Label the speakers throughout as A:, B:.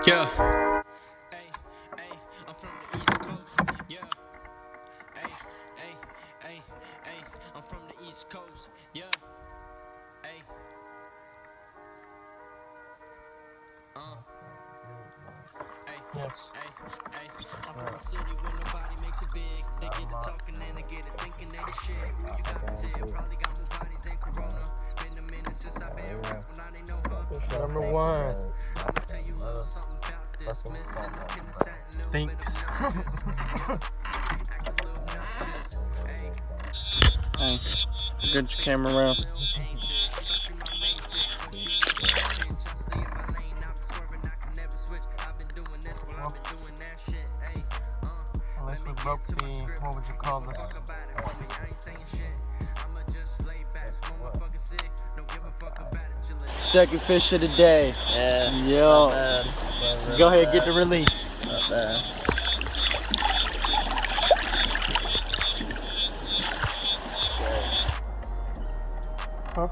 A: Yeah. Hey, hey, I'm from the East Coast. Yeah. Hey, hey, hey, hey, I'm from the East Coast. Yeah. Hey.
B: Yes.
A: Hey, I'm from a city where nobody makes it big. They get to talking and they get to thinking they the shit. Who you got said? Probably got more bodies than Corona. Been a minute since I've been rap, when I ain't know huh.
B: Number one.
A: I'ma tell you a little something about this. Missing up in the satin,
B: Thinks.
A: act a little obnoxious. Hey,
B: Thanks. Get your camera around. Unless we broke the, what would you call this? Second fish of the day.
C: Yeah.
B: Yo. Go ahead, get the release.
C: Not bad.
B: Huh?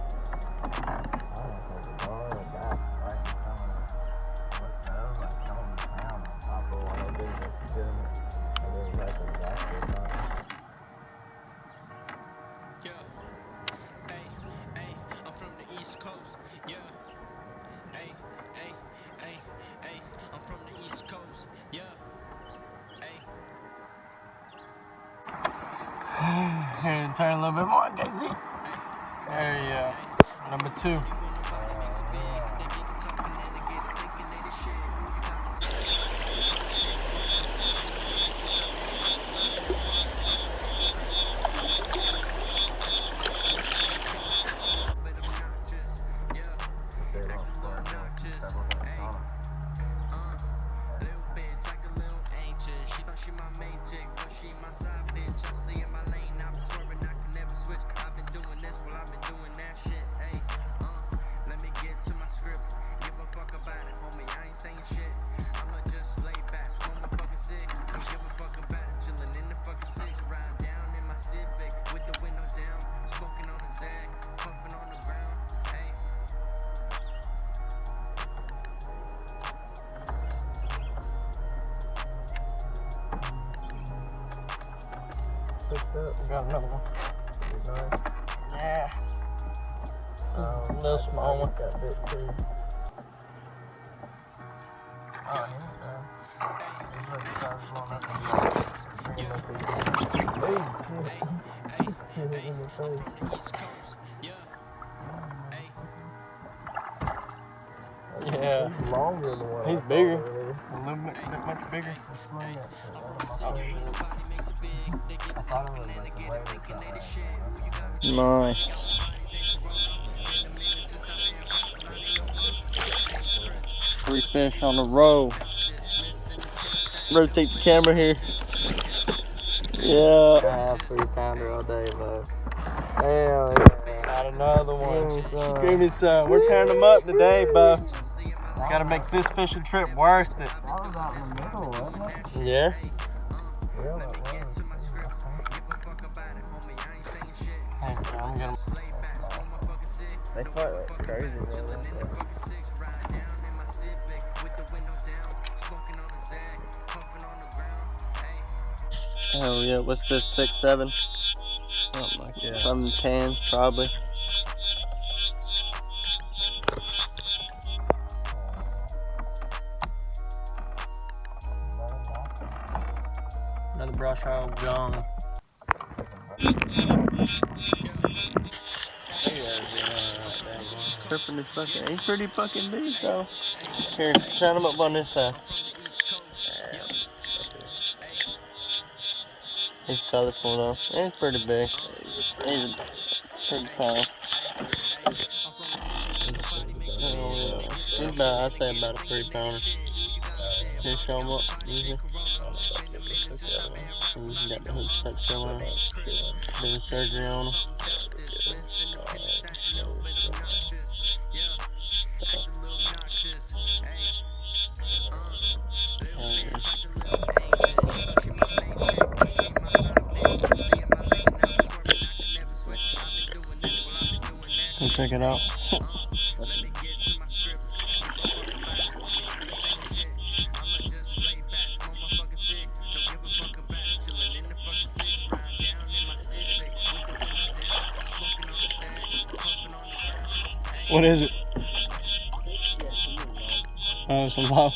A: yeah. Hey, I'm from the East Coast. Yeah. Hey, I'm from the East Coast. Yeah. Hey.
B: And turn a little bit more, Casey. There you go. Number two.
A: She my main chick, but she my side bitch. I stay in my lane, I've been swerving, I can never switch. I've been doing this while I've been doing that shit. Hey, let me get to my scripts. Give a fuck about it, homie. I ain't saying shit. I'ma just lay back, smoke my fucking sick. Don't give a fuck about it, chillin' in the fucking six. Ride down in my Civic with the windows down, smoking on the Zag, puffing on the ground. Hey.
B: Got another one. Yeah. A little small one. Yeah.
C: Longer than what
B: He's bigger. A little bit much bigger. Nice. Three fish on the row. Rotate the camera here. Yeah.
C: Half 3-pounder all day, bro. Hell yeah.
B: Got another one.
C: Give me some.
B: Give me some. We're tearing them up today, bro. Gotta make this fishing trip worth it.
C: That was out in the middle, wasn't it?
B: Yeah.
C: Yeah, that was.
B: Hey, I'm gonna.
C: They fight like crazy, bro.
B: Oh yeah, what's this? 6, 7? Something like that. Something 10, probably. Another brush hog gone. Tripping this fucking. He's pretty fucking big though. Here, shine him up on this side. He's colorful though. He's pretty big. He's pretty tall. He's about, I'd say about a 3-pounder. Can you show him up? Easy. He's got the hook stuck still on him. Doing surgery on him. Can check it out. What is it? Oh, it's a log.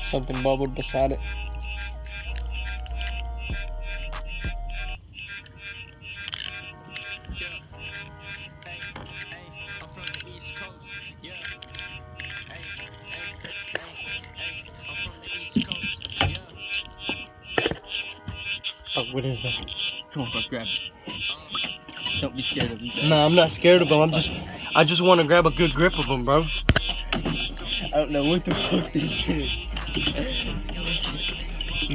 B: Something bubbled beside it.
A: I'm from the East Coast, yeah. I'm from the East Coast, yeah.
B: Oh, what is that?
C: Come on, bro, grab it. Don't be scared of him.
B: Nah, I'm not scared of him. I just want to grab a good grip of him, bro.
C: I don't know what the fuck this is.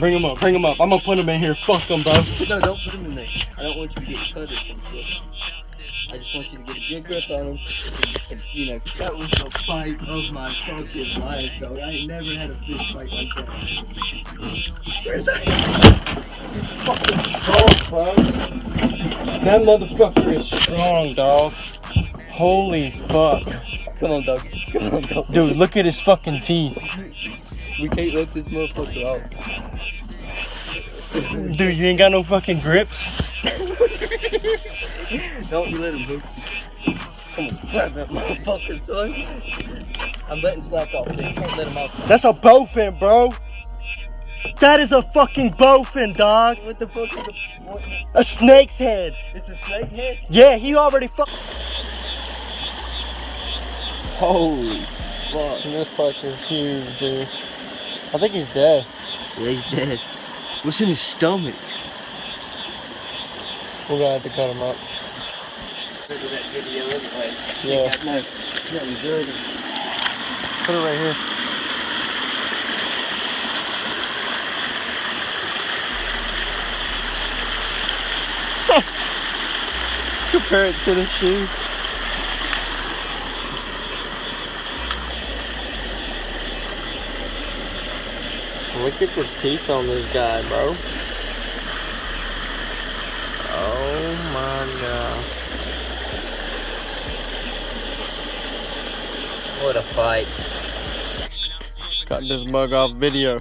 B: Bring him up, bring him up. I'm gonna put him in here. Fuck him, bro.
C: No, don't put him in there. I don't want you to get cut or some shit. I just want you to get a good grip on him. And, you know, that was the fight of my fucking life, though. I ain't never had a fish fight like that. Where's that?
B: Fucking strong, bro. That motherfucker is strong, dog. Holy fuck.
C: Come on, dog. Come on, dog.
B: Dude, look at his fucking teeth.
C: We can't let this motherfucker out.
B: Dude, you ain't got no fucking grips?
C: Don't you let him hook. Come on, grab that motherfucker, son. I'm letting slack off, so you can't let him out.
B: That's a bowfin, bro. That is a fucking bowfin, dog.
C: What the fuck is what?
B: A snake's head.
C: It's a snake head?
B: Yeah, he already fuck.
C: Holy fuck.
B: This fucker's huge, dude. I think he's dead.
C: Yeah, he's dead. What's in his stomach?
B: We're gonna have to cut him up.
C: Look at that video anyway.
B: Yeah.
C: No, nothing good.
B: Put it right here. Compare it to the shoe. Look at the teeth on this guy, bro. Oh my god.
C: What a fight.
B: Got this bug off video.